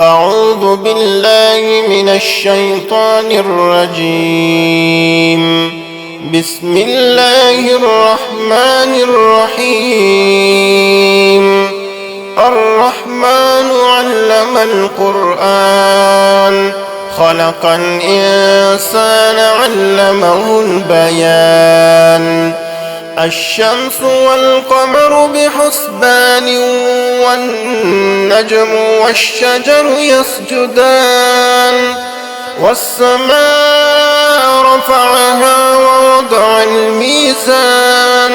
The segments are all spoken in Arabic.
أعوذ بالله من الشيطان الرجيم. بسم الله الرحمن الرحيم. الرحمن علم القرآن خلق الإنسان علمه البيان. الشمس والقمر بحسبان والنجم والشجر يسجدان. والسماء رفعها ووضع الميزان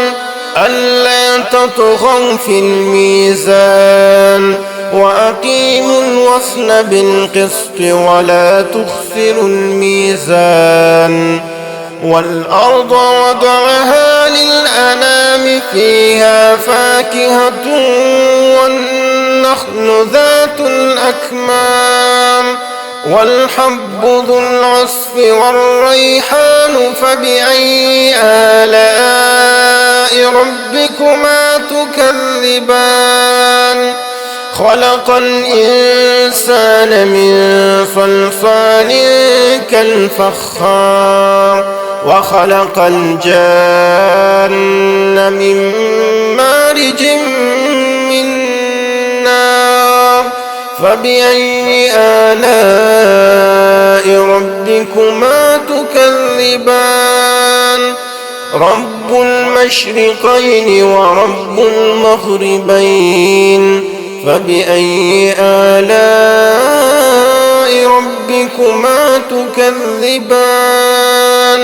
ألا تطغوا في الميزان وأقيموا الوزن بالقسط ولا تخسروا الميزان. والأرض وضعها للأنام فيها فاكهة والنخل ذات الأكمام والحب ذو العصف والريحان فبأي آلاء ربكما تكذبان. خلق الإنسان من صلصال كالفخار وخلق الجان من مارج من نار فبأي آلاء ربكما تكذبان. رب المشرقين ورب المغربين فبأي آلاء ربكما تكذبان.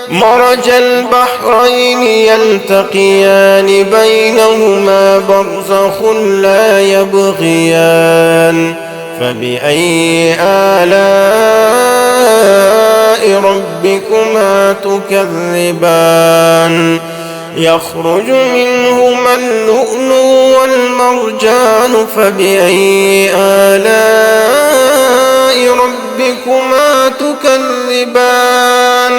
مرج البحرين يلتقيان بينهما برزخ لا يبغيان فبأي آلاء ربكما تكذبان. يخرج منهما اللؤلؤ والمرجان فبأي آلاء ربكما تكذبان.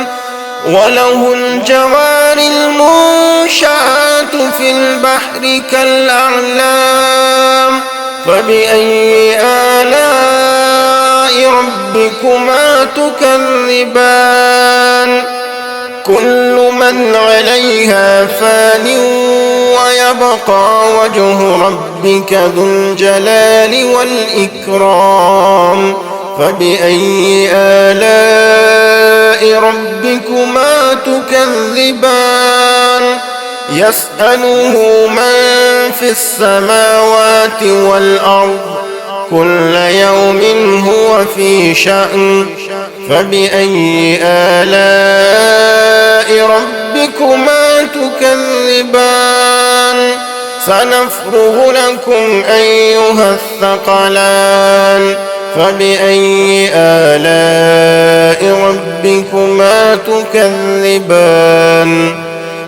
وله الجوار المنشآت في البحر كالأعلام فبأي آلاء ربكما تكذبان. كل من عليها فان ويبقى وجه ربك ذو الجلال والإكرام فبأي آلاء ربكما تكذبان. يسأله من في السماوات والأرض كل يوم هو في شأن فبأي آلاء ربكما تكذبان. سنفرغ لكم أيها الثقلان فبأي آلاء ربكما تكذبان.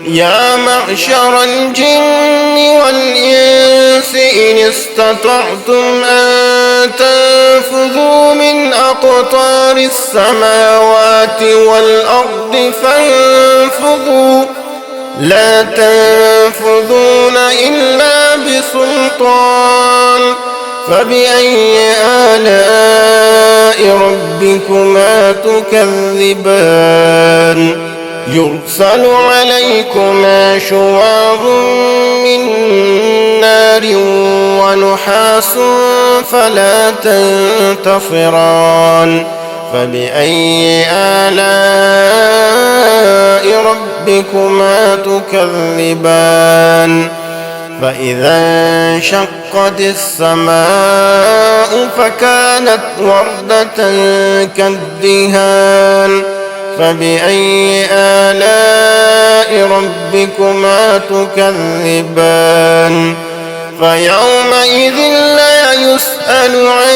يا معشر الجن والإنس إن استطعتم أن تنفذوا من أقطار السماوات والأرض فانفذوا لا تنفذون إلا بسلطان فبأي آلاء ربكما تكذبان. يرسل عليكما شواظ من نار ونحاس فلا تنتصران فبأي آلاء ربكما تكذبان. فإذا انشقت السماء فكانت وردة كالدهان فبأي آلاء ربكما تكذبان. فيومئذ لا يسأل عن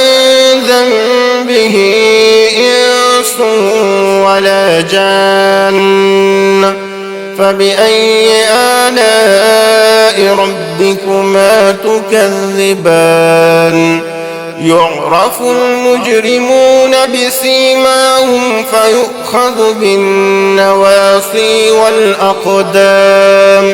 ذنبه إنس ولا جان فبأي آلاء ربكما تكذبان. يعرف المجرمون بسيماهم فيؤخذ بالنواصي والأقدام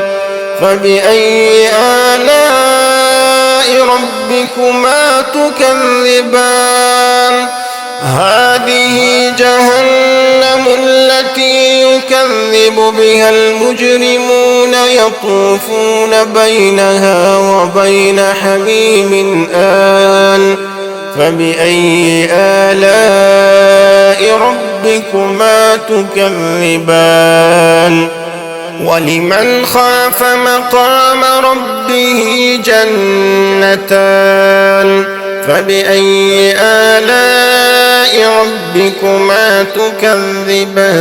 فبأي آلاء ربكما تكذبان هذه جهنم التي يكذب بها المجرمون يطوفون بينها وبين حميم آن فبأي آلاء ربكما تكذبان ولمن خاف مقام ربه جنتان فبأي آلاء ربكما تكذبان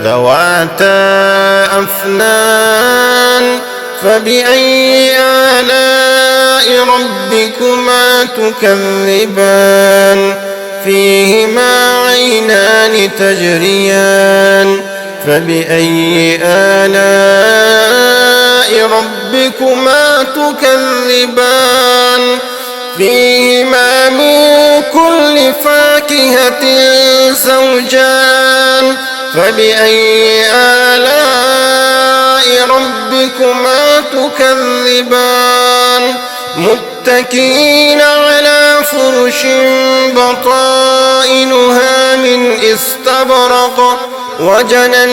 ذواتا أفنان فبأي آلاء ربكما تكذبان فيهما عينان تجريان فبأي آلاء ربكما تكذبان فيهما من كل فاكهة زوجان فبأي آلاء ربكما تكذبان متكئين على فرش بطائنها من استبرق وجنى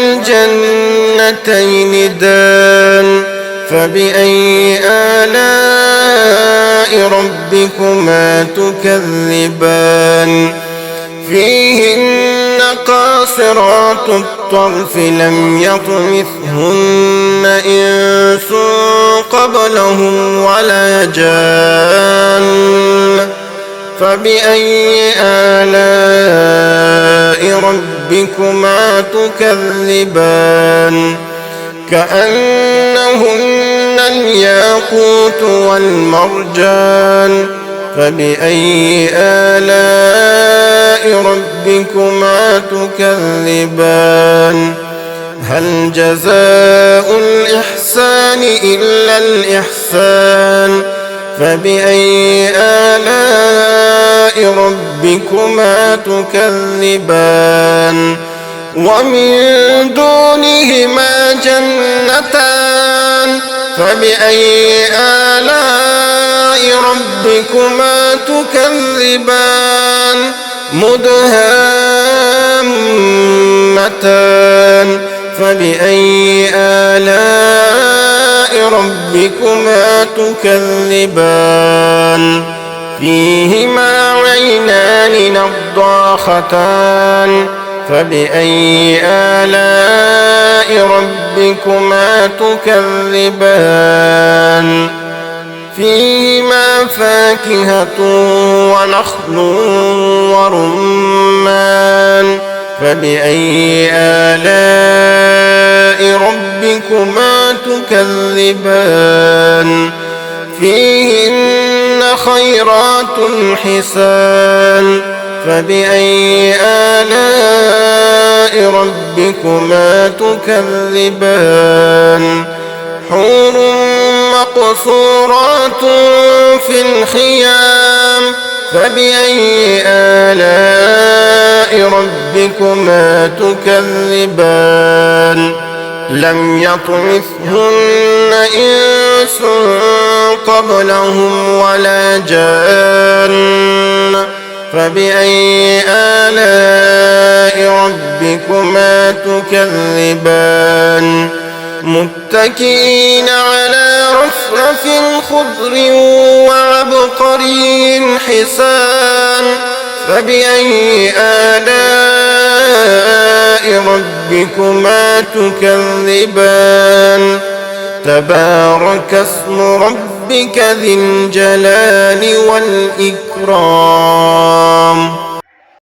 الجنتين دان فبأي آلاء ربكما تكذبان فيهن قاصرات الطرف لم يطمثهن إنس قبلهم ولا جان فبأي آلاء ربكما تكذبان كأنهن الياقوت والمرجان فبأي آلاء ربكما تكذبان هل جزاء الإحسان إلا الإحسان فبأي آلاء ربكما تكذبان ومن دونهما جنتان فبأي آلاء ربكما تكذبان مدهامتان فبأي آلاء ربكما تكذبان فيهما عينان نضاختان فبأي آلاء ربكما تكذبان فيهما فاكهة ونخل ورمان فبأي آلاء ربكما تكذبان فيهن خيرات حسان فبأي آلاء ربكما تكذبان حور مقصورات في الخيام فبأي آلاء ربكما تكذبان لم يطمثهن إنس قبلهم ولا جان فبأي آلاء ربكما تكذبان متكئين على رفرف خضر وعبقري حسان فبأي آلاء ربكما تكذبان تبارك اسم ربك ذي الجلال والإكرام